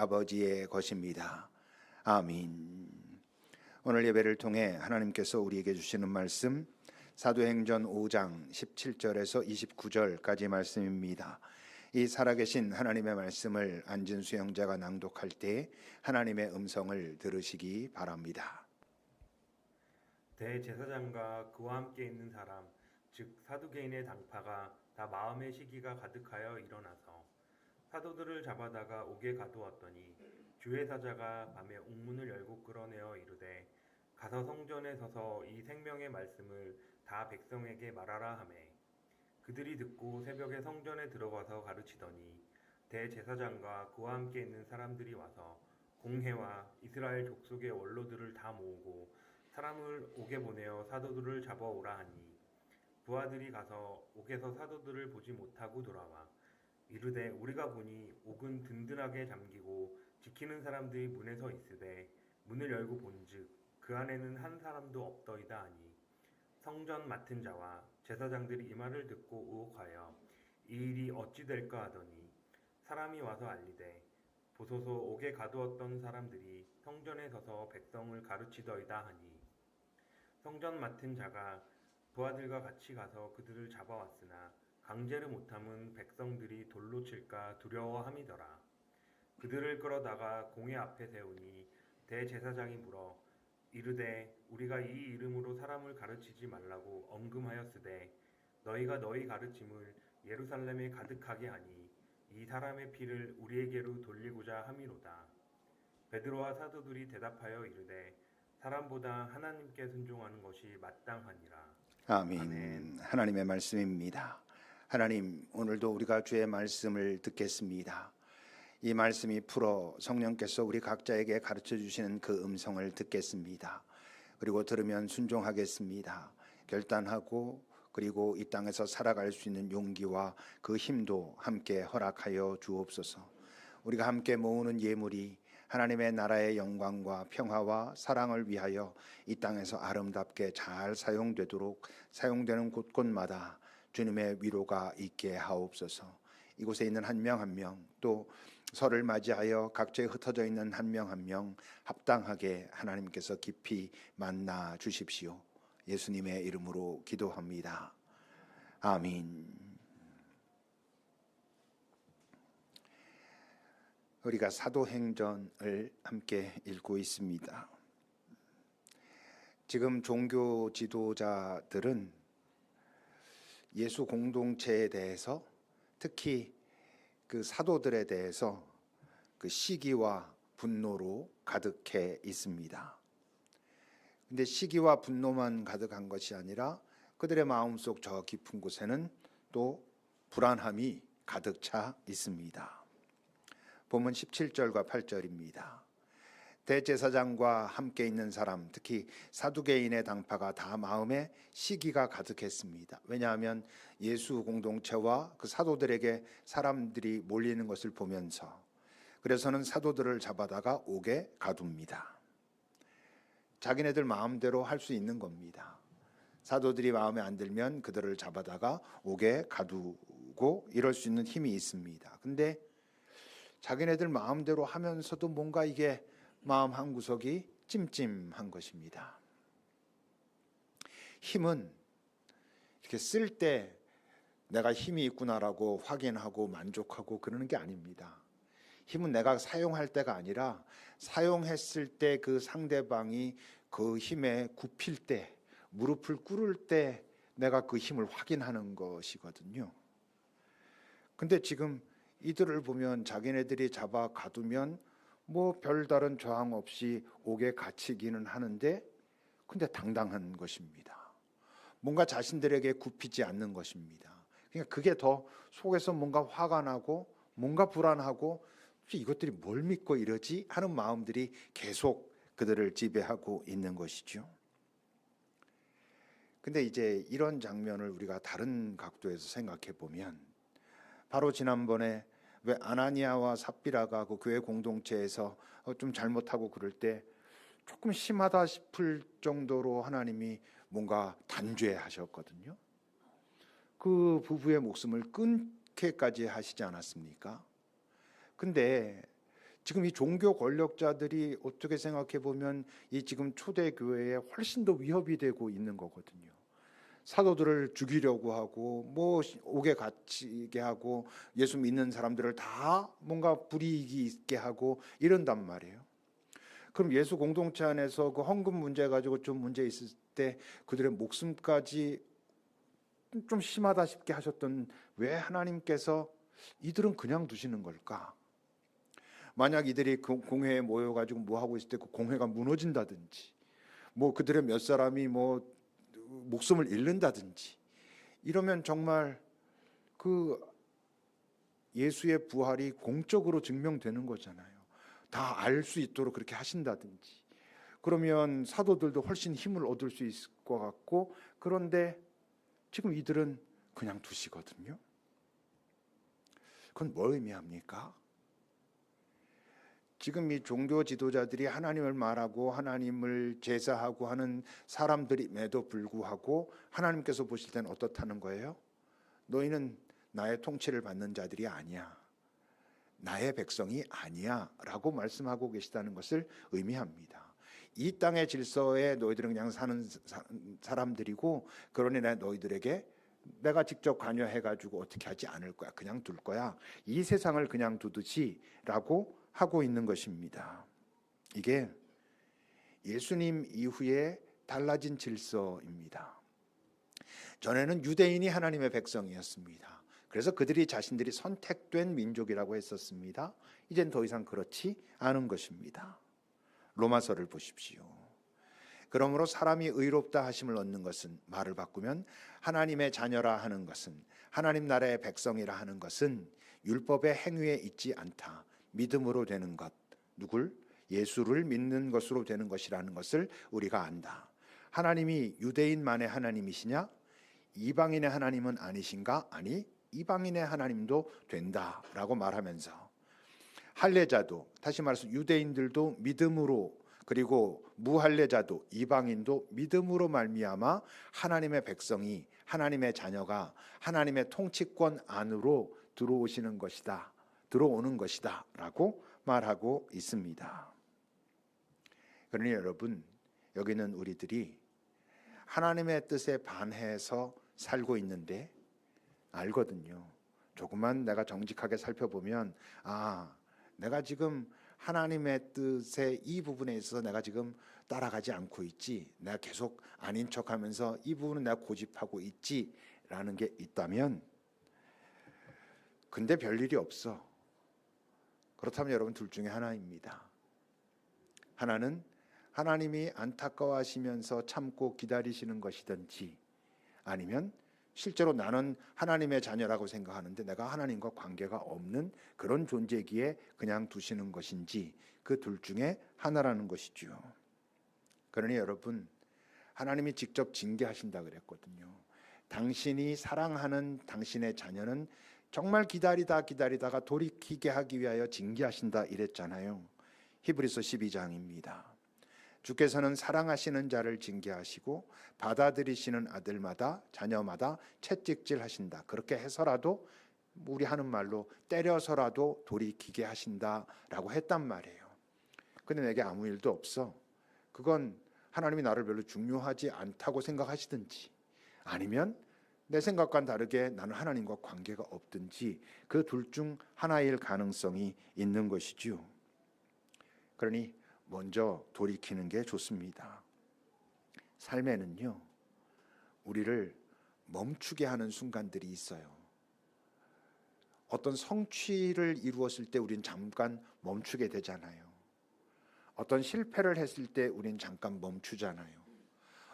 아버지의 것입니다. 아멘. 오늘 예배를 통해 하나님께서 우리에게 주시는 말씀 사도행전 5장 17절에서 29절까지 말씀입니다. 이 살아계신 하나님의 말씀을 앉은 수영자가 낭독할 때 하나님의 음성을 들으시기 바랍니다. 대제사장과 그와 함께 있는 사람 즉 사두개인의 당파가 다 마음의 시기가 가득하여 일어나서 사도들을 잡아다가 옥에 가두었더니 주의 사자가 밤에 옥문을 열고 끌어내어 이르되 가서 성전에 서서 이 생명의 말씀을 다 백성에게 말하라 하매 그들이 듣고 새벽에 성전에 들어가서 가르치더니 대제사장과 그와 함께 있는 사람들이 와서 공회와 이스라엘 족속의 원로들을 다 모으고 사람을 옥에 보내어 사도들을 잡아오라 하니 부하들이 가서 옥에서 사도들을 보지 못하고 돌아와 이르되 우리가 보니 옥은 든든하게 잠기고 지키는 사람들이 문에 서 있으되 문을 열고 본즉 그 안에는 한 사람도 없더이다 하니 성전 맡은 자와 제사장들이 이 말을 듣고 의혹하여 이 일이 어찌 될까 하더니 사람이 와서 알리되 보소서 옥에 가두었던 사람들이 성전에 서서 백성을 가르치더이다 하니 성전 맡은 자가 부하들과 같이 가서 그들을 잡아왔으나 강제를 못함은 백성들이 돌로 칠까 두려워함이더라. 그들을 끌어다가 공회 앞에 세우니 대제사장이 물어 이르되 우리가 이 이름으로 사람을 가르치지 말라고 엄금하였으되 너희가 너희 가르침을 예루살렘에 가득하게 하니 이 사람의 피를 우리에게로 돌리고자 함이로다. 베드로와 사도들이 대답하여 이르되 사람보다 하나님께 순종하는 것이 마땅하니라. 아멘. 아멘. 하나님의 말씀입니다. 하나님, 오늘도 우리가 주의 말씀을 듣겠습니다. 이 말씀이 풀어 성령께서 우리 각자에게 가르쳐 주시는 그 음성을 듣겠습니다. 그리고 들으면 순종하겠습니다. 결단하고 그리고 이 땅에서 살아갈 수 있는 용기와 그 힘도 함께 허락하여 주옵소서. 우리가 함께 모으는 예물이 하나님의 나라의 영광과 평화와 사랑을 위하여 이 땅에서 아름답게 잘 사용되도록 사용되는 곳곳마다 주님의 위로가 있게 하옵소서. 이곳에 있는 한 명 한 명 또 설을 맞이하여 각지에 흩어져 있는 한 명 한 명 합당하게 하나님께서 깊이 만나 주십시오. 예수님의 이름으로 기도합니다. 아멘. 우리가 사도행전을 함께 읽고 있습니다. 지금 종교 지도자들은 예수 공동체에 대해서 특히 그 사도들에 대해서 그 시기와 분노로 가득해 있습니다. 근데 시기와 분노만 가득한 것이 아니라 그들의 마음속 저 깊은 곳에는 또 불안함이 가득 차 있습니다. 본문 17절과 8절입니다. 대제사장과 함께 있는 사람, 특히 사두개인의 당파가 다 마음에 시기가 가득했습니다. 왜냐하면 예수 공동체와 그 사도들에게 사람들이 몰리는 것을 보면서 그래서는 사도들을 잡아다가 옥에 가둡니다. 자기네들 마음대로 할 수 있는 겁니다. 사도들이 마음에 안 들면 그들을 잡아다가 옥에 가두고 이럴 수 있는 힘이 있습니다. 근데 자기네들 마음대로 하면서도 뭔가 이게 마음 한구석이 찜찜한 것입니다. 힘은 이렇게 쓸 때 내가 힘이 있구나라고 확인하고 만족하고 그러는 게 아닙니다. 힘은 내가 사용할 때가 아니라 사용했을 때 그 상대방이 그 힘에 굽힐 때, 무릎을 꿇을 때 내가 그 힘을 확인하는 것이거든요. 근데 지금 이들을 보면 자기네들이 잡아 가두면 뭐 별다른 저항 없이 옥에 갇히기는 하는데 근데 당당한 것입니다. 뭔가 자신들에게 굽히지 않는 것입니다. 그러니까 그게 더 속에서 뭔가 화가 나고 뭔가 불안하고 이것들이 뭘 믿고 이러지 하는 마음들이 계속 그들을 지배하고 있는 것이죠. 근데 이제 이런 장면을 우리가 다른 각도에서 생각해 보면 바로 지난번에 왜 아나니아와 삽비라가 그 교회 공동체에서 좀 잘못하고 그럴 때 조금 심하다 싶을 정도로 하나님이 뭔가 단죄하셨거든요. 그 부부의 목숨을 끊게까지 하시지 않았습니까? 근데 지금 이 종교 권력자들이 어떻게 생각해 보면 이 지금 초대 교회에 훨씬 더 위협이 되고 있는 거거든요. 사도들을 죽이려고 하고 뭐 옥에 갇히게 하고 예수 믿는 사람들을 다 뭔가 불이익이 있게 하고 이런단 말이에요. 그럼 예수 공동체 안에서 그 헌금 문제 가지고 좀 문제 있을 때 그들의 목숨까지 좀 심하다 싶게 하셨던 왜 하나님께서 이들은 그냥 두시는 걸까? 만약 이들이 공회에 모여가지고 뭐 하고 있을 때 그 공회가 무너진다든지 뭐 그들의 몇 사람이 뭐 목숨을 잃는다든지 이러면 정말 그 예수의 부활이 공적으로 증명되는 거잖아요. 다 알 수 있도록 그렇게 하신다든지 그러면 사도들도 훨씬 힘을 얻을 수 있을 것 같고 그런데 지금 이들은 그냥 두시거든요. 그건 뭘 의미합니까? 지금 이 종교 지도자들이 하나님을 말하고 하나님을 제사하고 하는 사람들임에도 불구하고 하나님께서 보실 때는 어떻다는 거예요? 너희는 나의 통치를 받는 자들이 아니야. 나의 백성이 아니야 라고 말씀하고 계시다는 것을 의미합니다. 이 땅의 질서에 너희들은 그냥 사는 사람들이고 그러니 너희들에게 내가 직접 관여해가지고 어떻게 하지 않을 거야. 그냥 둘 거야. 이 세상을 그냥 두듯이 라고 하고 있는 것입니다. 이게 예수님 이후에 달라진 질서입니다. 전에는 유대인이 하나님의 백성이었습니다. 그래서 그들이 자신들이 선택된 민족이라고 했었습니다. 이젠 더 이상 그렇지 않은 것입니다. 로마서를 보십시오. 그러므로 사람이 의롭다 하심을 얻는 것은 말을 바꾸면 하나님의 자녀라 하는 것은 하나님 나라의 백성이라 하는 것은 율법의 행위에 있지 않다. 믿음으로 되는 것. 누굴? 예수를 믿는 것으로 되는 것이라는 것을 우리가 안다. 하나님이 유대인만의 하나님이시냐? 이방인의 하나님은 아니신가? 아니, 이방인의 하나님도 된다라고 말하면서 할례자도 다시 말해서 유대인들도 믿음으로 그리고 무할례자도 이방인도 믿음으로 말미암아 하나님의 백성이 하나님의 자녀가 하나님의 통치권 안으로 들어오는 것이다라고 말하고 있습니다. 그러니 여러분 여기는 우리들이 하나님의 뜻에 반해서 살고 있는데 알거든요. 조금만 내가 정직하게 살펴보면 내가 지금 하나님의 뜻의 이 부분에 있어서 내가 지금 따라가지 않고 있지. 내가 계속 아닌 척하면서 이 부분은 내가 고집하고 있지라는 게 있다면 근데 별일이 없어. 그렇다면 여러분 둘 중에 하나입니다. 하나는 하나님이 안타까워하시면서 참고 기다리시는 것이든지 아니면 실제로 나는 하나님의 자녀라고 생각하는데 내가 하나님과 관계가 없는 그런 존재기에 그냥 두시는 것인지 그 둘 중에 하나라는 것이죠. 그러니 여러분 하나님이 직접 징계하신다 그랬거든요. 당신이 사랑하는 당신의 자녀는 정말 기다리다가 돌이키게 하기 위하여 징계하신다 이랬잖아요. 히브리서 12장입니다. 주께서는 사랑하시는 자를 징계하시고 받아들이시는 아들마다 자녀마다 채찍질하신다. 그렇게 해서라도 우리 하는 말로 때려서라도 돌이키게 하신다라고 했단 말이에요. 근데 내게 아무 일도 없어. 그건 하나님이 나를 별로 중요하지 않다고 생각하시든지 아니면 내 생각과는 다르게 나는 하나님과 관계가 없든지 그 둘 중 하나일 가능성이 있는 것이지요. 그러니 먼저 돌이키는 게 좋습니다. 삶에는요, 우리를 멈추게 하는 순간들이 있어요. 어떤 성취를 이루었을 때 우린 잠깐 멈추게 되잖아요. 어떤 실패를 했을 때 우린 잠깐 멈추잖아요.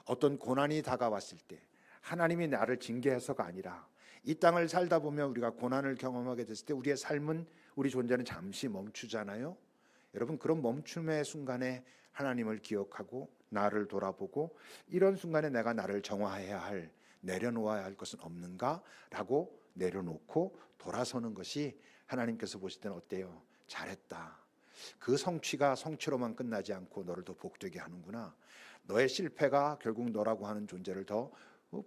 어떤 고난이 다가왔을 때 하나님이 나를 징계해서가 아니라 이 땅을 살다 보면 우리가 고난을 경험하게 됐을 때 우리의 삶은 우리 존재는 잠시 멈추잖아요. 여러분 그런 멈춤의 순간에 하나님을 기억하고 나를 돌아보고 이런 순간에 내가 나를 정화해야 할 내려놓아야 할 것은 없는가? 라고 내려놓고 돌아서는 것이 하나님께서 보실 때는 어때요? 잘했다. 그 성취가 성취로만 끝나지 않고 너를 더 복되게 하는구나. 너의 실패가 결국 너라고 하는 존재를 더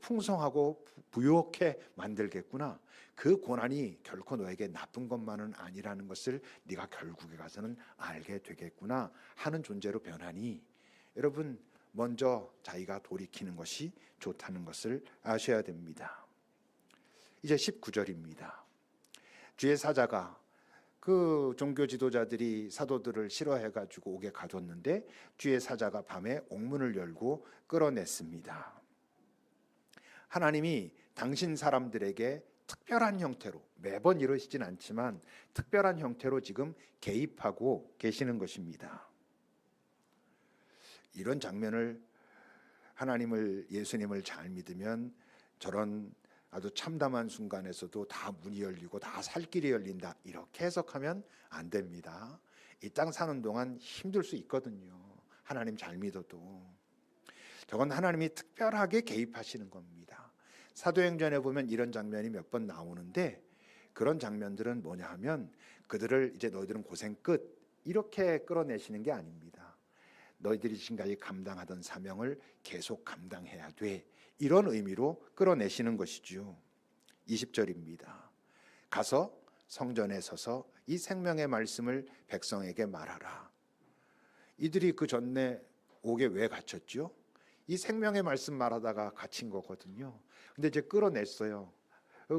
풍성하고 부유하게 만들겠구나. 그 고난이 결코 너에게 나쁜 것만은 아니라는 것을 네가 결국에 가서는 알게 되겠구나 하는 존재로 변하니, 여러분 먼저 자기가 돌이키는 것이 좋다는 것을 아셔야 됩니다. 이제 19절입니다. 주의 사자가, 그 종교 지도자들이 사도들을 싫어해 가지고 옥에 가뒀는데 주의 사자가 밤에 옥문을 열고 끌어냈습니다. 하나님이 당신 사람들에게 특별한 형태로, 매번 이러시진 않지만 특별한 형태로 지금 개입하고 계시는 것입니다. 이런 장면을, 하나님을, 예수님을 잘 믿으면 저런 아주 참담한 순간에서도 다 문이 열리고 다 살 길이 열린다, 이렇게 해석하면 안 됩니다. 이 땅 사는 동안 힘들 수 있거든요. 하나님 잘 믿어도. 저건 하나님이 특별하게 개입하시는 겁니다. 사도행전에 보면 이런 장면이 몇 번 나오는데, 그런 장면들은 뭐냐 하면 그들을 이제 너희들은 고생 끝, 이렇게 끌어내시는 게 아닙니다. 너희들이 지금까지 감당하던 사명을 계속 감당해야 돼, 이런 의미로 끌어내시는 것이죠. 20절입니다. 가서 성전에 서서 이 생명의 말씀을 백성에게 말하라. 이들이 그 전에 옥에 왜 갇혔죠? 이 생명의 말씀 말하다가 갇힌 거거든요. 근데 이제 끌어냈어요.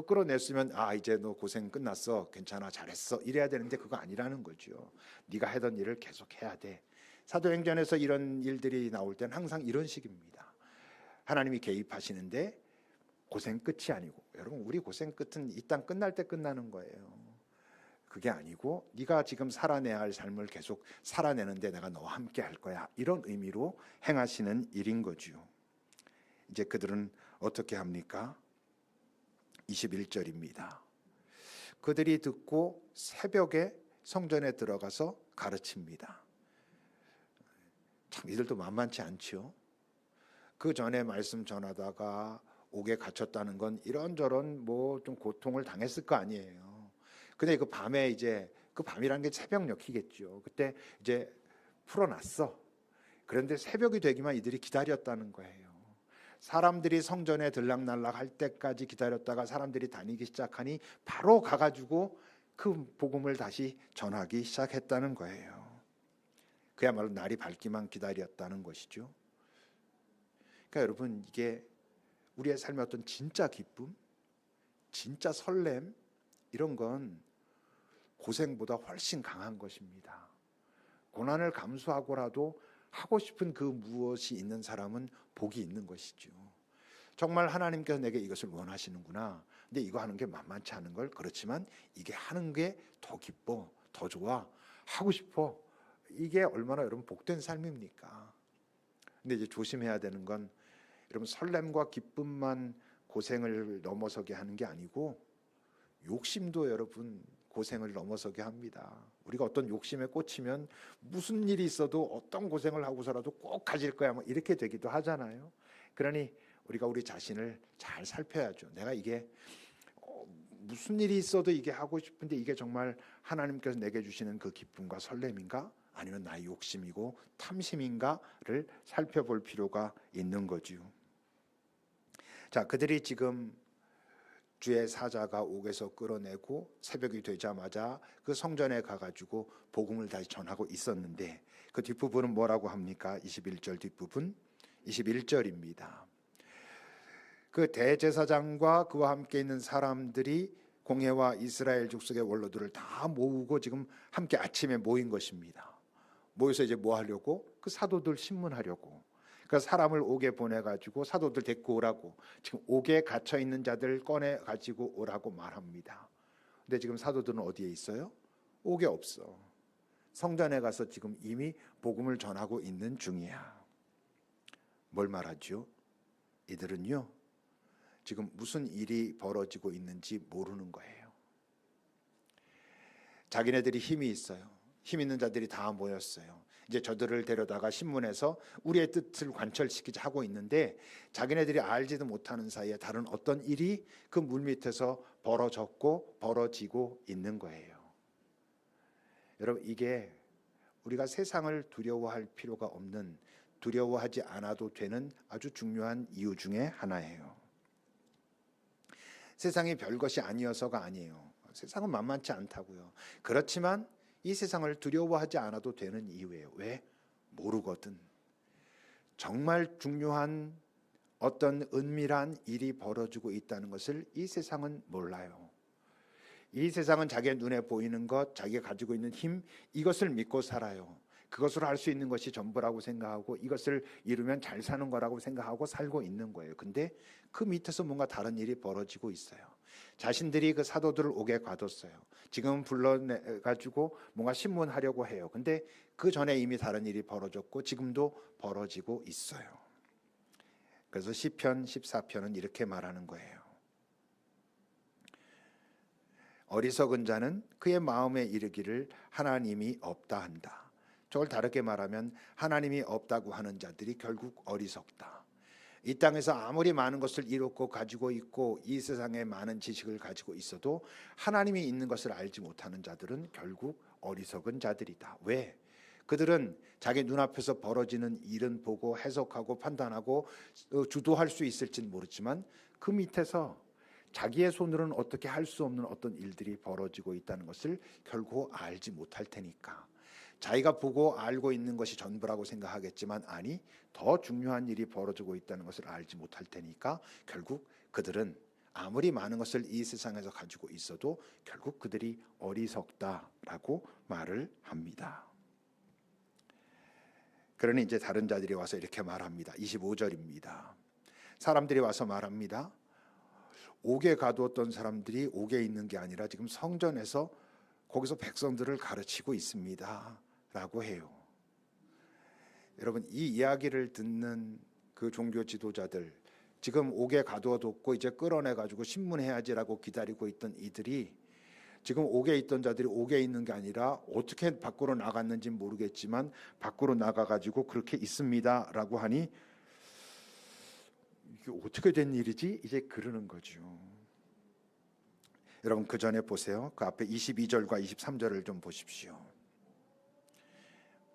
끌어냈으면 이제 너 고생 끝났어, 괜찮아, 잘했어, 이래야 되는데 그거 아니라는 거죠. 네가 하던 일을 계속 해야 돼. 사도행전에서 이런 일들이 나올 때는 항상 이런 식입니다. 하나님이 개입하시는데 고생 끝이 아니고, 여러분 우리 고생 끝은 이 땅 끝날 때 끝나는 거예요. 그게 아니고 네가 지금 살아내야 할 삶을 계속 살아내는데 내가 너와 함께 할 거야, 이런 의미로 행하시는 일인 거죠. 이제 그들은 어떻게 합니까? 21절입니다. 그들이 듣고 새벽에 성전에 들어가서 가르칩니다. 참 이들도 만만치 않죠. 그 전에 말씀 전하다가 옥에 갇혔다는 건 이런저런 뭐 좀 고통을 당했을 거 아니에요. 근데 그 밤에, 이제 그 밤이라는 게 새벽녘이겠죠. 그때 이제 풀어놨어. 그런데 새벽이 되기만 이들이 기다렸다는 거예요. 사람들이 성전에 들락날락 할 때까지 기다렸다가 사람들이 다니기 시작하니 바로 가가지고 그 복음을 다시 전하기 시작했다는 거예요. 그야말로 날이 밝기만 기다렸다는 것이죠. 그러니까 여러분, 이게 우리의 삶의 어떤 진짜 기쁨, 진짜 설렘, 이런 건 고생보다 훨씬 강한 것입니다. 고난을 감수하고라도 하고 싶은 그 무엇이 있는 사람은 복이 있는 것이죠. 정말 하나님께서 내게 이것을 원하시는구나, 근데 이거 하는 게 만만치 않은 걸, 그렇지만 이게 하는 게 더 기뻐, 더 좋아, 하고 싶어, 이게 얼마나 여러분 복된 삶입니까? 근데 이제 조심해야 되는 건, 여러분 설렘과 기쁨만 고생을 넘어서게 하는 게 아니고 욕심도 여러분 고생을 넘어서게 합니다. 우리가 어떤 욕심에 꽂히면 무슨 일이 있어도 어떤 고생을 하고서라도 꼭 가질 거야, 뭐 이렇게 되기도 하잖아요. 그러니 우리가 우리 자신을 잘 살펴야죠. 내가 이게 무슨 일이 있어도 이게 하고 싶은데 이게 정말 하나님께서 내게 주시는 그 기쁨과 설렘인가, 아니면 나의 욕심이고 탐심인가를 살펴볼 필요가 있는 거지요. 자, 그들이 지금 주의 사자가 옥에서 끌어내고 새벽이 되자마자 그 성전에 가가지고 복음을 다시 전하고 있었는데, 그 뒷부분은 뭐라고 합니까? 21절 뒷부분, 21절입니다. 그 대제사장과 그와 함께 있는 사람들이 공회와 이스라엘 족속의 원로들을 다 모으고 지금 함께 아침에 모인 것입니다. 모여서 이제 뭐 하려고? 그 사도들 신문하려고. 그 사람을 옥에 보내가지고 사도들 데리고 오라고, 지금 옥에 갇혀 있는 자들 꺼내 가지고 오라고 말합니다. 근데 지금 사도들은 어디에 있어요? 옥에 없어. 성전에 가서 지금 이미 복음을 전하고 있는 중이야. 뭘 말하죠? 이들은요, 지금 무슨 일이 벌어지고 있는지 모르는 거예요. 자기네들이 힘이 있어요. 힘 있는 자들이 다 모였어요. 이제 저들을 데려다가 신문에서 우리의 뜻을 관철시키자 하고 있는데, 자기네들이 알지도 못하는 사이에 다른 어떤 일이 그 물밑에서 벌어졌고 벌어지고 있는 거예요. 여러분, 이게 우리가 세상을 두려워할 필요가 없는 두려워하지 않아도 되는 아주 중요한 이유 중에 하나예요. 세상이 별것이 아니어서가 아니에요. 세상은 만만치 않다고요. 그렇지만 이 세상을 두려워하지 않아도 되는 이유예요. 왜? 모르거든. 정말 중요한 어떤 은밀한 일이 벌어지고 있다는 것을 이 세상은 몰라요. 이 세상은 자기의 눈에 보이는 것, 자기가 가지고 있는 힘, 이것을 믿고 살아요. 그것으로 할 수 있는 것이 전부라고 생각하고 이것을 이루면 잘 사는 거라고 생각하고 살고 있는 거예요. 근데 그 밑에서 뭔가 다른 일이 벌어지고 있어요. 자신들이 그 사도들을 옥에 가뒀어요. 지금 불러내가지고 뭔가 신문하려고 해요. 근데 그 전에 이미 다른 일이 벌어졌고 지금도 벌어지고 있어요. 그래서 시편 14편은 이렇게 말하는 거예요. 어리석은 자는 그의 마음에 이르기를 하나님이 없다 한다. 저걸 다르게 말하면 하나님이 없다고 하는 자들이 결국 어리석다. 이 땅에서 아무리 많은 것을 이뤘고 가지고 있고 이 세상에 많은 지식을 가지고 있어도 하나님이 있는 것을 알지 못하는 자들은 결국 어리석은 자들이다. 왜? 그들은 자기 눈앞에서 벌어지는 일은 보고 해석하고 판단하고 주도할 수 있을지는 모르지만 그 밑에서 자기의 손으로는 어떻게 할 수 없는 어떤 일들이 벌어지고 있다는 것을 결국 알지 못할 테니까. 자기가 보고 알고 있는 것이 전부라고 생각하겠지만 아니, 더 중요한 일이 벌어지고 있다는 것을 알지 못할 테니까 결국 그들은 아무리 많은 것을 이 세상에서 가지고 있어도 결국 그들이 어리석다라고 말을 합니다. 그러니 이제 다른 자들이 와서 이렇게 말합니다. 25절입니다. 사람들이 와서 말합니다. 옥에 가두었던 사람들이 옥에 있는 게 아니라 지금 성전에서 거기서 백성들을 가르치고 있습니다 라고 해요. 여러분, 이 이야기를 듣는 그 종교 지도자들, 지금 옥에 가두어뒀고 이제 끌어내가지고 신문해야지라고 기다리고 있던 이들이 지금 옥에 있던 자들이 옥에 있는 게 아니라 어떻게 밖으로 나갔는지 모르겠지만 밖으로 나가가지고 그렇게 있습니다라고 하니 이게 어떻게 된 일이지? 이제 그러는 거죠. 여러분, 그 전에 보세요. 그 앞에 22절과 23절을 좀 보십시오.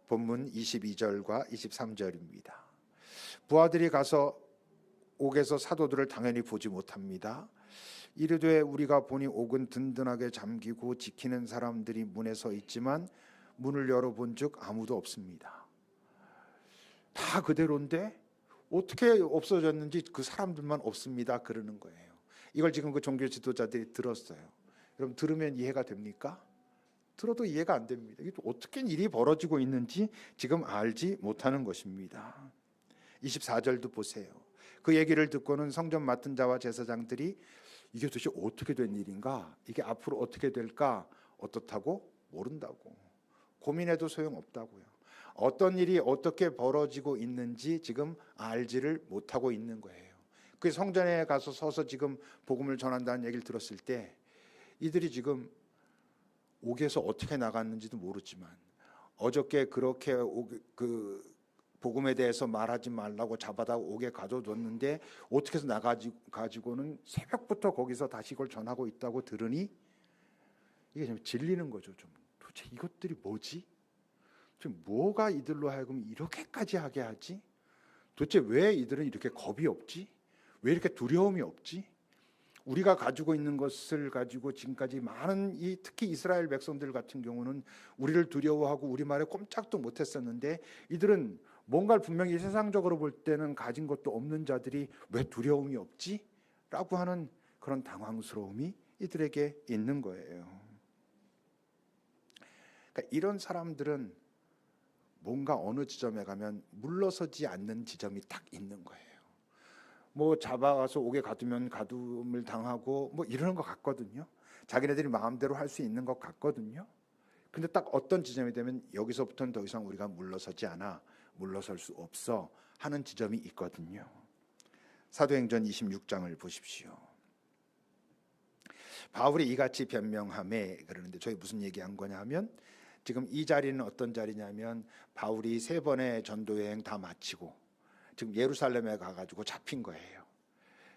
본문 22절과 23절입니다. 부하들이 가서 옥에서 사도들을 당연히 보지 못합니다. 이르되 우리가 보니 옥은 든든하게 잠기고 지키는 사람들이 문에 서 있지만 문을 열어본즉 아무도 없습니다. 다 그대로인데 어떻게 없어졌는지 그 사람들만 없습니다 그러는 거예요. 이걸 지금 그 종교 지도자들이 들었어요. 여러분, 들으면 이해가 됩니까? 들어도 이해가 안 됩니다. 이게 어떻게 일이 벌어지고 있는지 지금 알지 못하는 것입니다. 24절도 보세요. 그 얘기를 듣고는 성전 맡은 자와 제사장들이 이게 도대체 어떻게 된 일인가? 이게 앞으로 어떻게 될까? 어떻다고? 모른다고. 고민해도 소용없다고요. 어떤 일이 어떻게 벌어지고 있는지 지금 알지를 못하고 있는 거예요. 그 성전에 가서 서서 지금 복음을 전한다는 얘기를 들었을 때 이들이 지금 옥에서 어떻게 나갔는지도 모르지만 어저께 그렇게 그 복음에 대해서 말하지 말라고 잡아다 옥에 가둬뒀는데 어떻게 해서 나가지고는 새벽부터 거기서 다시 이걸 전하고 있다고 들으니 이게 좀 질리는 거죠. 좀 도대체 이것들이 뭐지? 지금 뭐가 이들로 하여금 이렇게까지 하게 하지? 도대체 왜 이들은 이렇게 겁이 없지? 왜 이렇게 두려움이 없지? 우리가 가지고 있는 것을 가지고 지금까지 많은 특히 이스라엘 백성들 같은 경우는 우리를 두려워하고 우리 말에 꼼짝도 못했었는데 이들은 뭔가를 분명히 세상적으로 볼 때는 가진 것도 없는 자들이 왜 두려움이 없지? 라고 하는 그런 당황스러움이 이들에게 있는 거예요. 그러니까 이런 사람들은 뭔가 어느 지점에 가면 물러서지 않는 지점이 딱 있는 거예요. 뭐 잡아와서 옥에 가두면 가둠을 당하고 뭐 이러는 것 같거든요. 자기네들이 마음대로 할 수 있는 것 같거든요. 근데 딱 어떤 지점이 되면 여기서부터는 더 이상 우리가 물러서지 않아, 물러설 수 없어 하는 지점이 있거든요. 사도행전 26장을 보십시오. 바울이 이같이 변명하매 그러는데 저희 무슨 얘기한 거냐 하면 지금 이 자리는 어떤 자리냐면 바울이 3번의 전도 여행 다 마치고 지금 예루살렘에 가가지고 잡힌 거예요.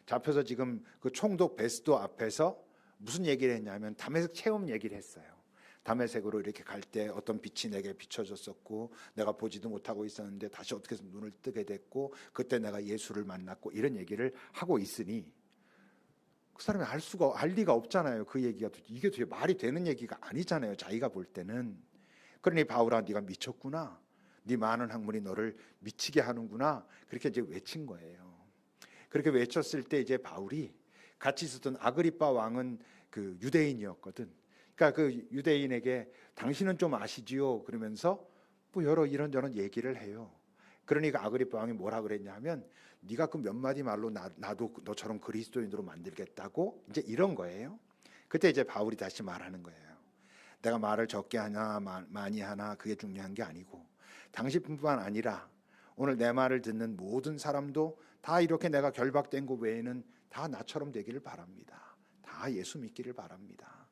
잡혀서 지금 그 총독 베스도 앞에서 무슨 얘기를 했냐면 다메섹 체험 얘기를 했어요. 다메섹으로 이렇게 갈 때 어떤 빛이 내게 비춰졌었고 내가 보지도 못하고 있었는데 다시 어떻게 해서 눈을 뜨게 됐고 그때 내가 예수를 만났고 이런 얘기를 하고 있으니 그 사람이 알 리가 없잖아요. 그 얘기가 이게 도대체 말이 되는 얘기가 아니잖아요. 자기가 볼 때는. 그러니 바울아 네가 미쳤구나. 네 많은 학문이 너를 미치게 하는구나. 그렇게 이제 외친 거예요. 그렇게 외쳤을 때 이제 바울이 같이 있었던 아그리빠 왕은 그 유대인이었거든. 그러니까 그 유대인에게 당신은 좀 아시지요? 그러면서 뭐 여러 이런저런 얘기를 해요. 그러니까 아그리빠 왕이 뭐라 그랬냐면 네가 그 몇 마디 말로 나도 너처럼 그리스도인으로 만들겠다고 이제 이런 거예요. 그때 이제 바울이 다시 말하는 거예요. 내가 말을 적게 하나 많이 하나 그게 중요한 게 아니고 당신뿐만 아니라 오늘 내 말을 듣는 모든 사람도 다 이렇게 내가 결박된 것 외에는 다 나처럼 되기를 바랍니다. 다 예수 믿기를 바랍니다.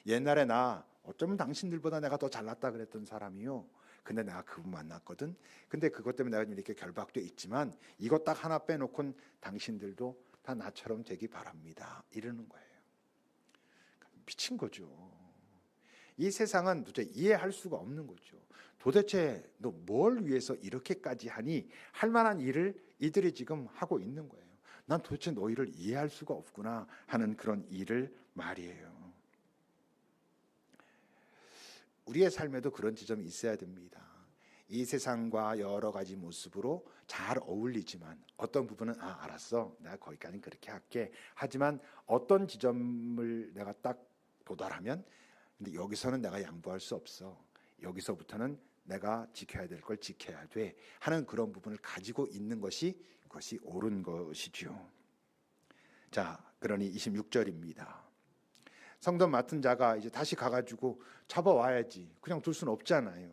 옛날에 나 어쩌면 당신들보다 내가 더 잘났다 그랬던 사람이요. 근데 내가 그분 만났거든. 근데 그것 때문에 내가 이렇게 결박돼 있지만 이것 딱 하나 빼놓고는 당신들도 다 나처럼 되기 바랍니다. 이러는 거예요. 미친 거죠. 이 세상은 도대체 이해할 수가 없는 거죠. 도대체 너 뭘 위해서 이렇게까지 하니? 할 만한 일을 이들이 지금 하고 있는 거예요. 난 도대체 너희를 이해할 수가 없구나 하는 그런 일을 말이에요. 우리의 삶에도 그런 지점이 있어야 됩니다. 이 세상과 여러 가지 모습으로 잘 어울리지만 어떤 부분은 알았어 내가 거기까지는 그렇게 할게 하지만 어떤 지점을 내가 딱 도달하면 근데 여기서는 내가 양보할 수 없어. 여기서부터는 내가 지켜야 될 걸 지켜야 돼 하는 그런 부분을 가지고 있는 것이 그것이 옳은 것이죠. 자, 그러니 26절입니다. 성전 맡은 자가 이제 다시 가가지고 잡아와야지. 그냥 둘 수는 없잖아요.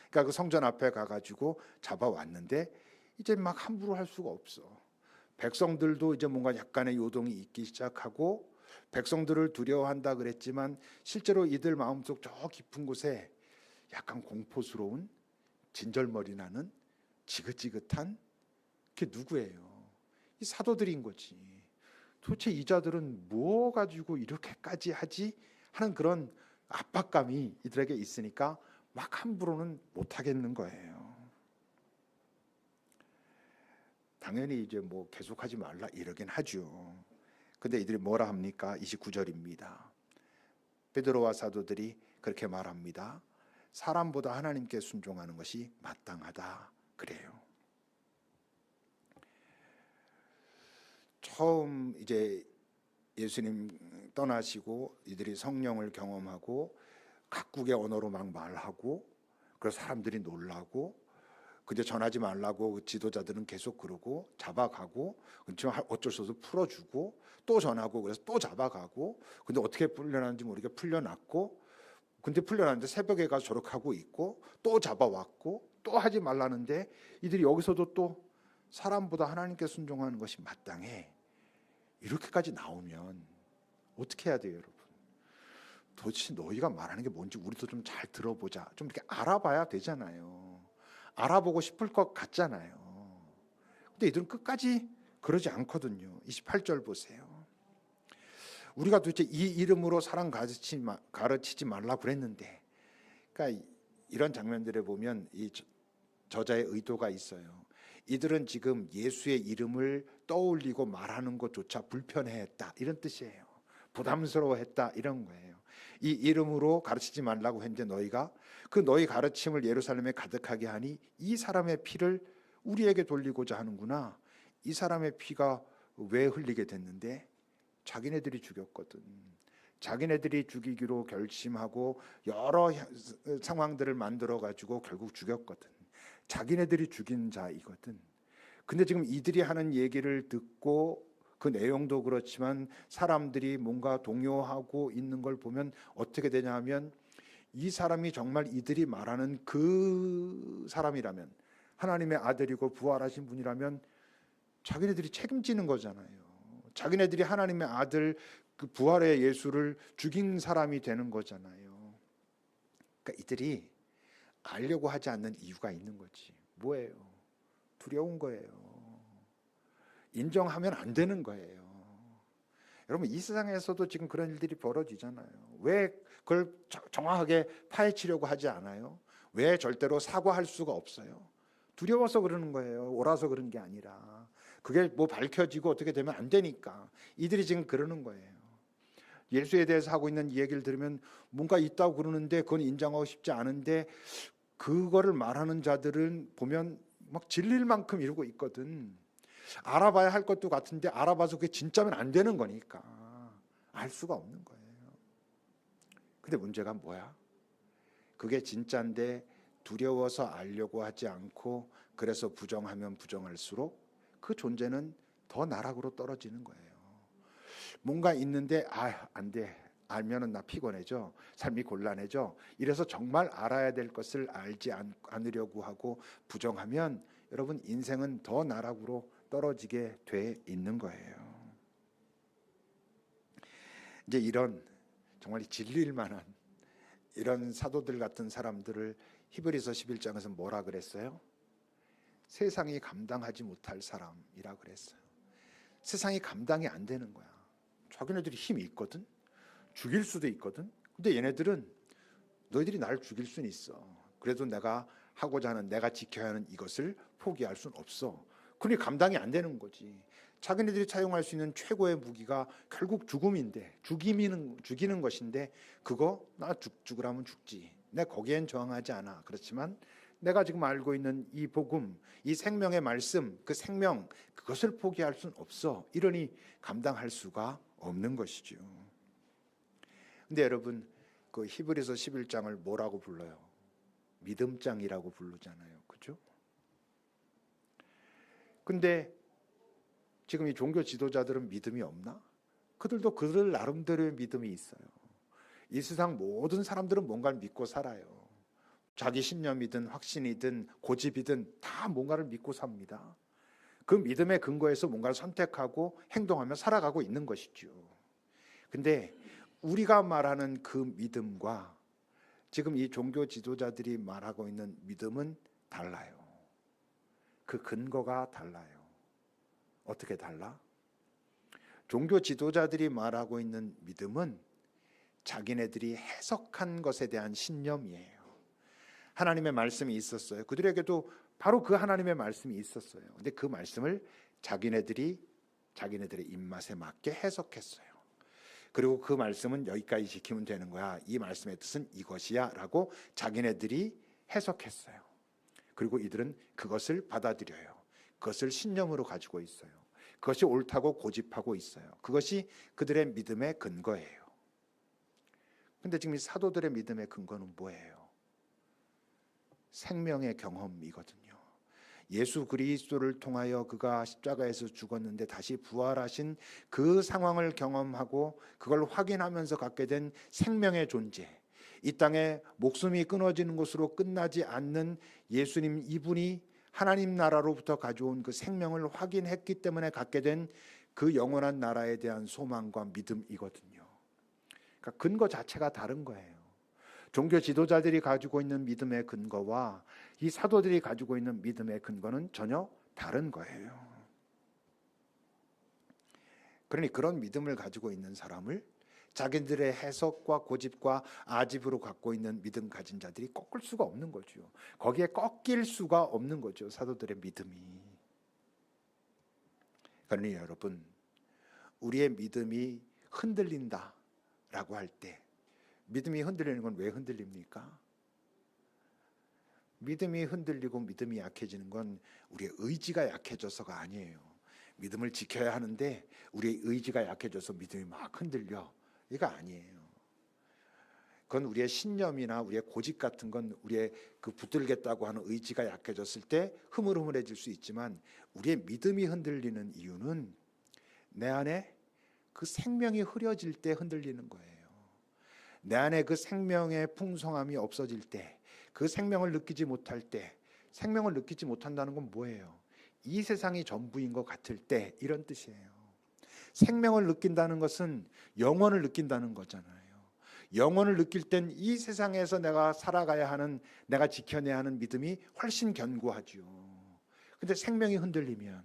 그러니까 그 성전 앞에 가가지고 잡아왔는데 이제 막 함부로 할 수가 없어. 백성들도 이제 뭔가 약간의 요동이 있기 시작하고 백성들을 두려워한다 그랬지만 실제로 이들 마음속 저 깊은 곳에 약간 공포스러운 진절머리 나는 지긋지긋한 그게 누구예요? 이 사도들인 거지. 도대체 이 자들은 뭐 가지고 이렇게까지 하지 하는 그런 압박감이 이들에게 있으니까 막 함부로는 못 하겠는 거예요. 당연히 이제 뭐 계속하지 말라 이러긴 하죠. 근데 이들이 뭐라 합니까? 29절입니다. 베드로와 사도들이 그렇게 말합니다. 사람보다 하나님께 순종하는 것이 마땅하다 그래요. 처음 이제 예수님 떠나시고 이들이 성령을 경험하고 각국의 언어로 막 말하고 그래서 사람들이 놀라고 근데 전하지 말라고 그 지도자들은 계속 그러고 잡아가고 그렇지만 어쩔 수 없어 풀어주고 또 전하고 그래서 또 잡아가고 근데 어떻게 풀려났는지 모르게 풀려났고 근데 풀려났는데 새벽에 가서 조력하고 있고 또 잡아왔고 또 하지 말라는데 이들이 여기서도 또 사람보다 하나님께 순종하는 것이 마땅해. 이렇게까지 나오면 어떻게 해야 돼요, 여러분? 도대체 너희가 말하는 게 뭔지 우리도 좀 잘 들어보자. 좀 이렇게 알아봐야 되잖아요. 알아보고 싶을 것 같잖아요. 근데 이들은 끝까지 그러지 않거든요. 28절 보세요. 우리가 도대체 이 이름으로 사람 가르치지 말라 그랬는데, 그러니까 이런 장면들을 보면 이 저자의 의도가 있어요. 이들은 지금 예수의 이름을 떠올리고 말하는 것조차 불편해했다 이런 뜻이에요. 부담스러워했다 이런 거예요. 이 이름으로 가르치지 말라고 했는데 너희가 그 너희 가르침을 예루살렘에 가득하게 하니 이 사람의 피를 우리에게 돌리고자 하는구나. 이 사람의 피가 왜 흘리게 됐는데 자기네들이 죽였거든. 자기네들이 죽이기로 결심하고 여러 상황들을 만들어 가지고 결국 죽였거든. 자기네들이 죽인 자이거든. 근데 지금 이들이 하는 얘기를 듣고 그 내용도 그렇지만 사람들이 뭔가 동요하고 있는 걸 보면 어떻게 되냐 하면 이 사람이 정말 이들이 말하는 그 사람이라면 하나님의 아들이고 부활하신 분이라면 자기네들이 책임지는 거잖아요. 자기네들이 하나님의 아들 그 부활의 예수를 죽인 사람이 되는 거잖아요. 그러니까 이들이 알려고 하지 않는 이유가 있는 거지. 뭐예요? 두려운 거예요. 인정하면 안 되는 거예요. 여러분 이 세상에서도 지금 그런 일들이 벌어지잖아요. 왜 그걸 정확하게 파헤치려고 하지 않아요? 왜 절대로 사과할 수가 없어요? 두려워서 그러는 거예요. 옳아서 그런 게 아니라. 그게 뭐 밝혀지고 어떻게 되면 안 되니까 이들이 지금 그러는 거예요. 예수에 대해서 하고 있는 이야기를 들으면 뭔가 있다고 그러는데 그건 인정하고 싶지 않은데 그거를 말하는 자들은 보면 막 질릴 만큼 이러고 있거든. 알아봐야 할 것도 같은데 알아봐서 그게 진짜면 안 되는 거니까 알 수가 없는 거예요. 근데 문제가 뭐야? 그게 진짜인데 두려워서 알려고 하지 않고 그래서 부정하면 부정할수록 그 존재는 더 나락으로 떨어지는 거예요. 뭔가 있는데 안 돼. 알면은 나 피곤해져. 삶이 곤란해져. 이래서 정말 알아야 될 것을 알지 않으려고 하고 부정하면 여러분 인생은 더 나락으로 떨어지게 돼 있는 거예요. 이제 이런 정말 질릴 만한 이런 사도들 같은 사람들을 히브리서 11장에서 뭐라 그랬어요? 세상이 감당하지 못할 사람이라 그랬어요. 세상이 감당이 안 되는 거야. 자기네들이 힘이 있거든. 죽일 수도 있거든. 근데 얘네들은 너희들이 나를 죽일 수는 있어. 그래도 내가 하고자 하는 내가 지켜야 하는 이것을 포기할 수는 없어. 그러니 감당이 안 되는 거지. 자기네들이 사용할 수 있는 최고의 무기가 결국 죽음인데 죽이는 것인데 그거 나 죽으라면 죽지. 내가 거기엔 저항하지 않아. 그렇지만 내가 지금 알고 있는 이 복음, 이 생명의 말씀, 그 생명 그것을 포기할 수는 없어. 이러니 감당할 수가 없는 것이죠. 근데 여러분 그 히브리서 11장을 뭐라고 불러요? 믿음장이라고 부르잖아요. 그죠? 근데 지금 이 종교 지도자들은 믿음이 없나? 그들도 그들 나름대로의 믿음이 있어요. 이 세상 모든 사람들은 뭔가를 믿고 살아요. 자기 신념이든 확신이든 고집이든 다 뭔가를 믿고 삽니다. 그 믿음의 근거에서 뭔가를 선택하고 행동하며 살아가고 있는 것이죠. 근데 우리가 말하는 그 믿음과 지금 이 종교 지도자들이 말하고 있는 믿음은 달라요. 그 근거가 달라요. 어떻게 달라? 종교 지도자들이 말하고 있는 믿음은 자기네들이 해석한 것에 대한 신념이에요. 하나님의 말씀이 있었어요. 그들에게도 바로 그 하나님의 말씀이 있었어요. 근데 그 말씀을 자기네들의 입맛에 맞게 해석했어요. 그리고 그 말씀은 여기까지 지키면 되는 거야. 이 말씀의 뜻은 이것이야 라고 자기네들이 해석했어요. 그리고 이들은 그것을 받아들여요. 그것을 신념으로 가지고 있어요. 그것이 옳다고 고집하고 있어요. 그것이 그들의 믿음의 근거예요. 근데 지금 이 사도들의 믿음의 근거는 뭐예요? 생명의 경험이거든요. 예수 그리스도를 통하여 그가 십자가에서 죽었는데 다시 부활하신 그 상황을 경험하고 그걸 확인하면서 갖게 된 생명의 존재, 이 땅에 목숨이 끊어지는 것으로 끝나지 않는 예수님 이분이 하나님 나라로부터 가져온 그 생명을 확인했기 때문에 갖게 된 그 영원한 나라에 대한 소망과 믿음이거든요. 그러니까 근거 자체가 다른 거예요. 종교 지도자들이 가지고 있는 믿음의 근거와 이 사도들이 가지고 있는 믿음의 근거는 전혀 다른 거예요. 그러니 그런 믿음을 가지고 있는 사람을 자기들의 해석과 고집과 아집으로 갖고 있는 믿음 가진 자들이 꺾을 수가 없는 거죠. 거기에 꺾일 수가 없는 거죠. 사도들의 믿음이. 그러니 여러분, 우리의 믿음이 흔들린다라고 할 때 믿음이 흔들리는 건 왜 흔들립니까? 믿음이 흔들리고 믿음이 약해지는 건 우리의 의지가 약해져서가 아니에요. 믿음을 지켜야 하는데 우리의 의지가 약해져서 믿음이 막 흔들려. 이거 아니에요. 그건 우리의 신념이나 우리의 고집 같은 건 우리의 그 붙들겠다고 하는 의지가 약해졌을 때 흐물흐물해질 수 있지만 우리의 믿음이 흔들리는 이유는 내 안에 그 생명이 흐려질 때 흔들리는 거예요. 내 안에 그 생명의 풍성함이 없어질 때, 그 생명을 느끼지 못할 때, 생명을 느끼지 못한다는 건 뭐예요? 이 세상이 전부인 것 같을 때, 이런 뜻이에요. 생명을 느낀다는 것은 영원을 느낀다는 거잖아요. 영원을 느낄 땐 이 세상에서 내가 살아가야 하는, 내가 지켜내야 하는 믿음이 훨씬 견고하죠. 근데 생명이 흔들리면,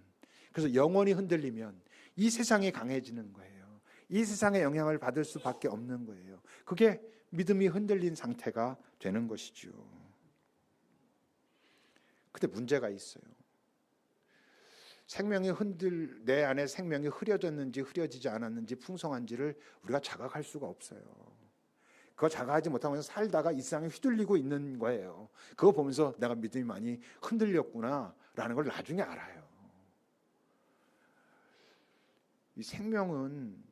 그래서 영원이 흔들리면 이 세상이 강해지는 거예요. 이 세상의 영향을 받을 수밖에 없는 거예요. 그게 믿음이 흔들린 상태가 되는 것이죠. 근데 문제가 있어요. 내 안에 생명이 흐려졌는지 흐려지지 않았는지 풍성한지를 우리가 자각할 수가 없어요. 그거 자각하지 못하면서 살다가 이 세상에 휘둘리고 있는 거예요. 그거 보면서 내가 믿음이 많이 흔들렸구나라는 걸 나중에 알아요. 이 생명은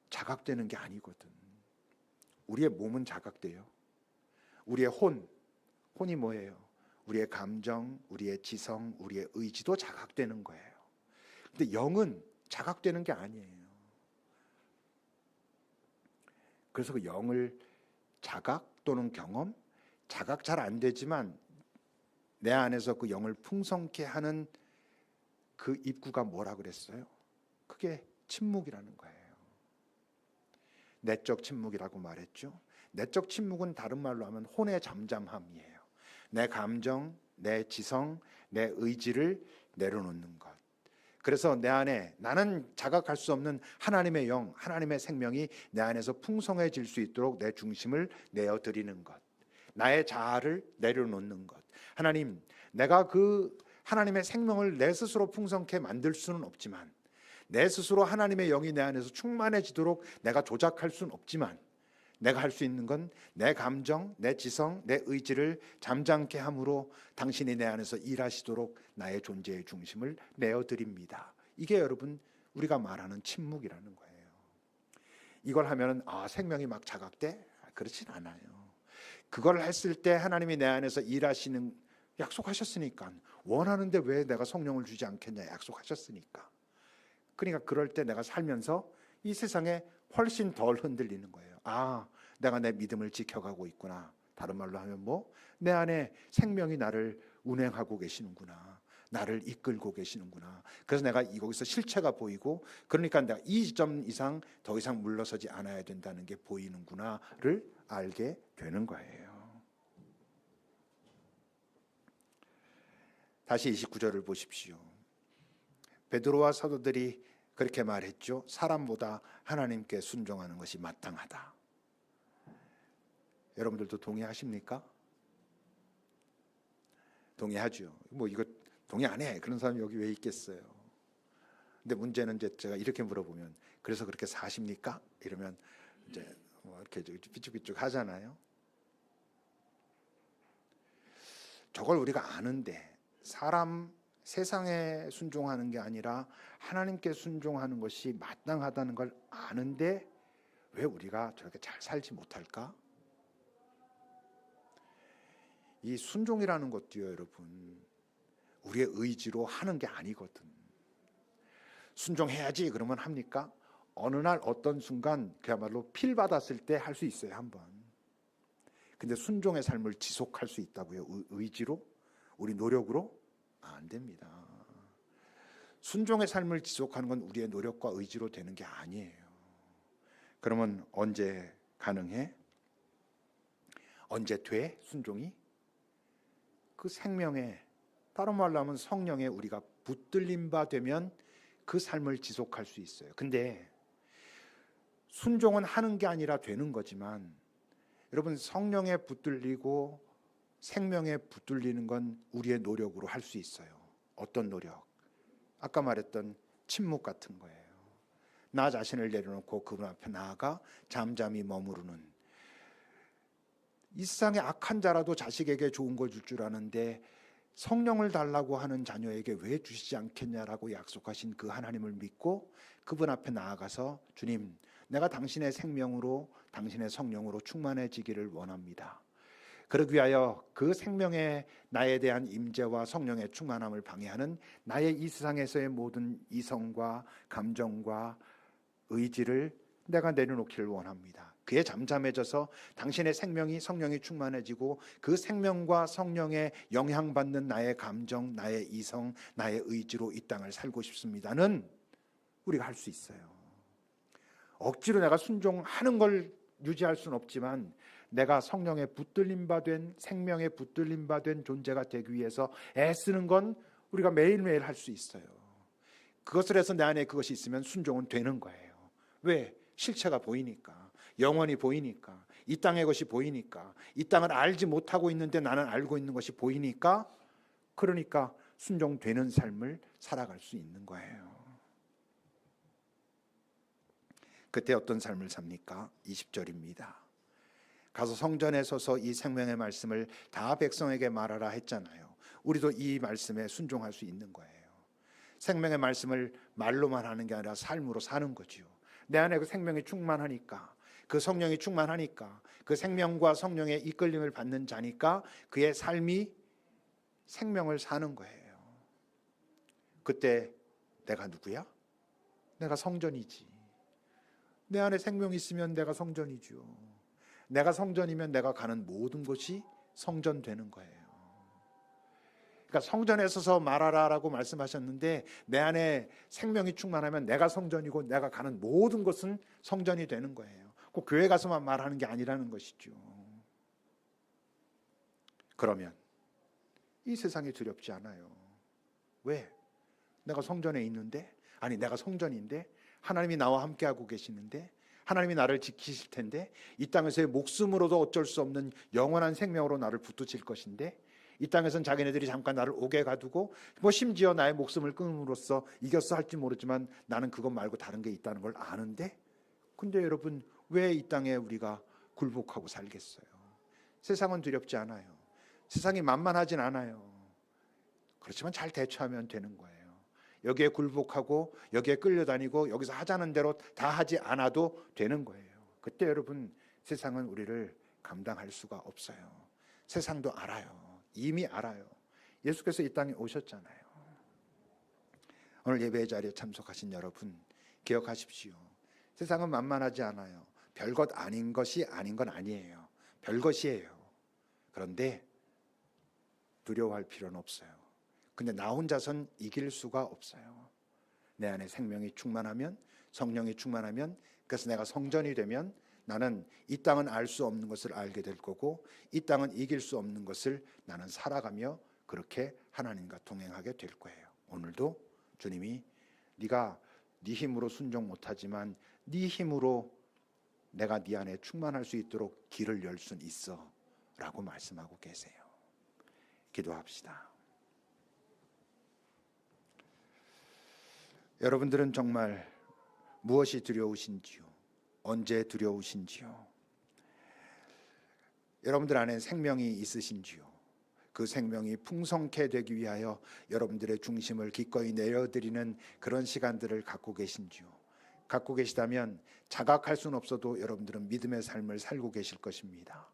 자각되는 게 아니거든. 우리의 몸은 자각돼요. 우리의 혼이 뭐예요? 우리의 감정, 우리의 지성, 우리의 의지도 자각되는 거예요. 근데 영은 자각되는 게 아니에요. 그래서 그 영을 자각 또는 경험, 자각 잘 안 되지만 내 안에서 그 영을 풍성케 하는 그 입구가 뭐라 그랬어요? 그게 침묵이라는 거예요. 내적 침묵이라고 말했죠. 내적 침묵은 다른 말로 하면 혼의 잠잠함이에요. 내 감정, 내 지성, 내 의지를 내려놓는 것. 그래서 내 안에 나는 자각할 수 없는 하나님의 영, 하나님의 생명이 내 안에서 풍성해질 수 있도록 내 중심을 내어드리는 것. 나의 자아를 내려놓는 것. 하나님, 내가 그 하나님의 생명을 내 스스로 풍성케 만들 수는 없지만, 내 스스로 하나님의 영이 내 안에서 충만해지도록 내가 조작할 수는 없지만, 내가 할 수 있는 건 내 감정, 내 지성, 내 의지를 잠잠케 함으로 당신이 내 안에서 일하시도록 나의 존재의 중심을 내어드립니다. 이게 여러분 우리가 말하는 침묵이라는 거예요. 이걸 하면 생명이 막 자각돼? 그렇진 않아요. 그걸 했을 때 하나님이 내 안에서 일하시는 약속하셨으니까, 원하는데 왜 내가 성령을 주지 않겠냐, 약속하셨으니까. 그러니까 그럴 때 내가 살면서 이 세상에 훨씬 덜 흔들리는 거예요. 내가 내 믿음을 지켜가고 있구나. 다른 말로 하면 내 안에 생명이 나를 운행하고 계시는구나. 나를 이끌고 계시는구나. 그래서 내가 여기서 실체가 보이고, 그러니까 내가 이 점 이상 더 이상 물러서지 않아야 된다는 게 보이는구나를 알게 되는 거예요. 다시 29절을 보십시오. 베드로와 사도들이 그렇게 말했죠. 사람보다 하나님께 순종하는 것이 마땅하다. 여러분들도 동의하십니까? 동의하죠. 이거 동의 안 해. 그런 사람이 여기 왜 있겠어요? 근데 문제는 이제 제가 이렇게 물어보면, 그래서 그렇게 사십니까? 이러면 이제 이렇게 삐죽삐죽 하잖아요. 저걸 우리가 아는데, 세상에 순종하는 게 아니라 하나님께 순종하는 것이 마땅하다는 걸 아는데 왜 우리가 저렇게 잘 살지 못할까? 이 순종이라는 것도요, 여러분, 우리의 의지로 하는 게 아니거든. 순종해야지 그러면 합니까? 어느 날 어떤 순간 그야말로 필 받았을 때 할 수 있어요, 한번. 근데 순종의 삶을 지속할 수 있다고요? 의지로? 우리 노력으로? 안 됩니다. 순종의 삶을 지속하는 건 우리의 노력과 의지로 되는 게 아니에요. 그러면 언제 가능해? 언제 돼? 순종이? 그 생명의, 다른 말로 하면 성령에 우리가 붙들림 바 되면 그 삶을 지속할 수 있어요. 근데 순종은 하는 게 아니라 되는 거지만, 여러분, 성령에 붙들리고 생명에 붙들리는 건 우리의 노력으로 할 수 있어요. 어떤 노력? 아까 말했던 침묵 같은 거예요. 나 자신을 내려놓고 그분 앞에 나아가 잠잠히 머무르는. 이 세상에 악한 자라도 자식에게 좋은 걸 줄 줄 아는데 성령을 달라고 하는 자녀에게 왜 주시지 않겠냐라고 약속하신 그 하나님을 믿고 그분 앞에 나아가서, 주님, 내가 당신의 생명으로, 당신의 성령으로 충만해지기를 원합니다. 그러기 위하여 그 생명의 나에 대한 임재와 성령의 충만함을 방해하는 나의 이 세상에서의 모든 이성과 감정과 의지를 내가 내려놓기를 원합니다. 그에 잠잠해져서 당신의 성령이 충만해지고 그 생명과 성령에 영향받는 나의 감정, 나의 이성, 나의 의지로 이 땅을 살고 싶습니다는 우리가 할 수 있어요. 억지로 내가 순종하는 걸 유지할 수는 없지만, 내가 성령에 붙들림 바 된, 생명에 붙들림 바 된 존재가 되기 위해서 애쓰는 건 우리가 매일매일 할 수 있어요. 그것을 해서 내 안에 그것이 있으면 순종은 되는 거예요. 왜? 실체가 보이니까, 영원히 보이니까, 이 땅의 것이 보이니까, 이 땅을 알지 못하고 있는데 나는 알고 있는 것이 보이니까, 그러니까 순종되는 삶을 살아갈 수 있는 거예요. 그때 어떤 삶을 삽니까? 20절입니다. 가서 성전에 서서 이 생명의 말씀을 다 백성에게 말하라 했잖아요. 우리도 이 말씀에 순종할 수 있는 거예요. 생명의 말씀을 말로만 하는 게 아니라 삶으로 사는 거지요. 내 안에 그 생명이 충만하니까, 그 성령이 충만하니까, 그 생명과 성령의 이끌림을 받는 자니까 그의 삶이 생명을 사는 거예요. 그때 내가 누구야? 내가 성전이지. 내 안에 생명이 있으면 내가 성전이죠. 내가 성전이면 내가 가는 모든 곳이 성전되는 거예요. 그러니까 성전에 서서 말하라라고 말씀하셨는데, 내 안에 생명이 충만하면 내가 성전이고 내가 가는 모든 곳은 성전이 되는 거예요. 꼭 교회 가서만 말하는 게 아니라는 것이죠. 그러면 이 세상이 두렵지 않아요. 왜? 내가 성전에 있는데, 아니 내가 성전인데, 하나님이 나와 함께하고 계시는데, 하나님이 나를 지키실 텐데, 이 땅에서의 목숨으로도 어쩔 수 없는 영원한 생명으로 나를 붙드실 것인데, 이 땅에선 자기네들이 잠깐 나를 옥에 가두고 심지어 나의 목숨을 끊음으로써 이겼어 할지 모르지만 나는 그것 말고 다른 게 있다는 걸 아는데, 근데 여러분 왜 이 땅에 우리가 굴복하고 살겠어요? 세상은 두렵지 않아요. 세상이 만만하진 않아요. 그렇지만 잘 대처하면 되는 거예요. 여기에 굴복하고 여기에 끌려다니고 여기서 하자는 대로 다 하지 않아도 되는 거예요. 그때 여러분 세상은 우리를 감당할 수가 없어요. 세상도 알아요. 이미 알아요. 예수께서 이 땅에 오셨잖아요. 오늘 예배 자리에 참석하신 여러분 기억하십시오. 세상은 만만하지 않아요. 별것 아닌 것이 아닌 건 아니에요. 별것이에요. 그런데 두려워할 필요는 없어요. 근데 나 혼자선 이길 수가 없어요. 내 안에 생명이 충만하면, 성령이 충만하면, 그래서 내가 성전이 되면 나는 이 땅은 알 수 없는 것을 알게 될 거고, 이 땅은 이길 수 없는 것을 나는 살아가며 그렇게 하나님과 동행하게 될 거예요. 오늘도 주님이 네가 네 힘으로 순종 못하지만 네 힘으로 내가 네 안에 충만할 수 있도록 길을 열 수는 있어 라고 말씀하고 계세요. 기도합시다. 여러분들은 정말 무엇이 두려우신지요? 언제 두려우신지요? 여러분들 안에 생명이 있으신지요? 그 생명이 풍성케 되기 위하여 여러분들의 중심을 기꺼이 내어드리는 그런 시간들을 갖고 계신지요? 갖고 계시다면 자각할 수는 없어도 여러분들은 믿음의 삶을 살고 계실 것입니다.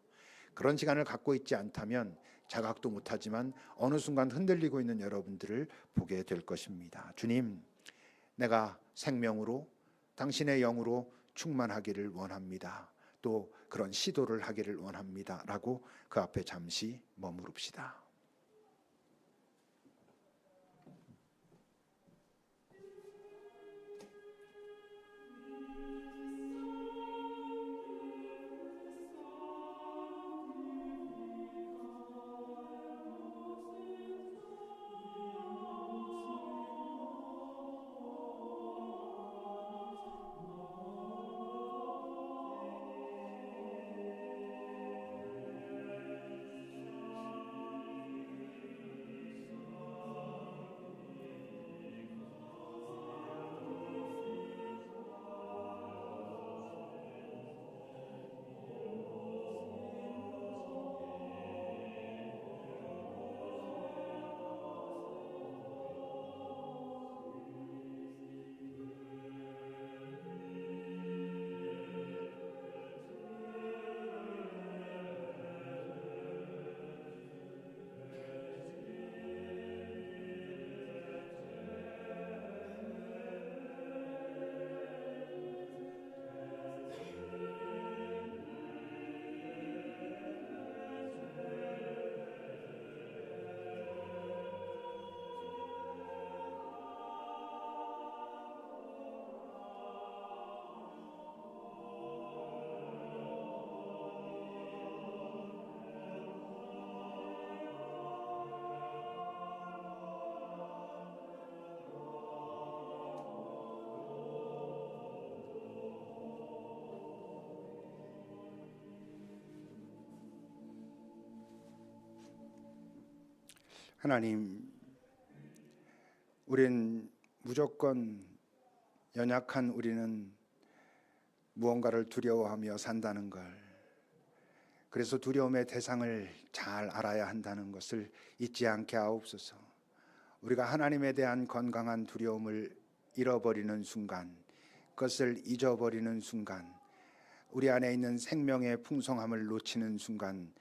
그런 시간을 갖고 있지 않다면 자각도 못하지만 어느 순간 흔들리고 있는 여러분들을 보게 될 것입니다. 주님, 내가 생명으로 당신의 영으로 충만하기를 원합니다. 또 그런 시도를 하기를 원합니다. 라고 그 앞에 잠시 머무릅시다. 하나님, 우린 무조건 연약한 우리는 무언가를 두려워하며 산다는 걸, 그래서 두려움의 대상을 잘 알아야 한다는 것을 잊지 않게 하옵소서. 우리가 하나님에 대한 건강한 두려움을 잃어버리는 순간, 그것을 잊어버리는 순간, 우리 안에 있는 생명의 풍성함을 놓치는 순간,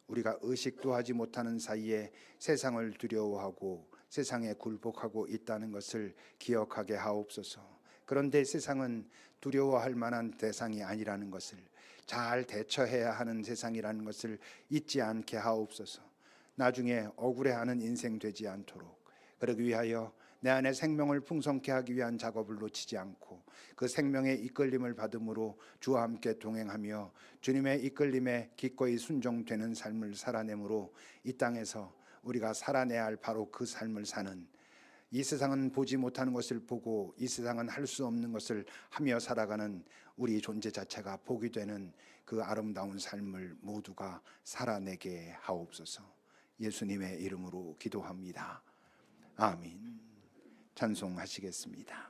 우리가 의식도 하지 못하는 사이에 세상을 두려워하고 세상에 굴복하고 있다는 것을 기억하게 하옵소서. 그런데 세상은 두려워할 만한 대상이 아니라는 것을, 잘 대처해야 하는 세상이라는 것을 잊지 않게 하옵소서. 나중에 억울해하는 인생 되지 않도록, 그러기 위하여 내 안에 생명을 풍성케 하기 위한 작업을 놓치지 않고 그 생명의 이끌림을 받음으로 주와 함께 동행하며 주님의 이끌림에 기꺼이 순종되는 삶을 살아내므로 이 땅에서 우리가 살아내야 할 바로 그 삶을 사는, 이 세상은 보지 못하는 것을 보고 이 세상은 할 수 없는 것을 하며 살아가는 우리 존재 자체가 복이 되는 그 아름다운 삶을 모두가 살아내게 하옵소서. 예수님의 이름으로 기도합니다. 아멘. 찬송하시겠습니다.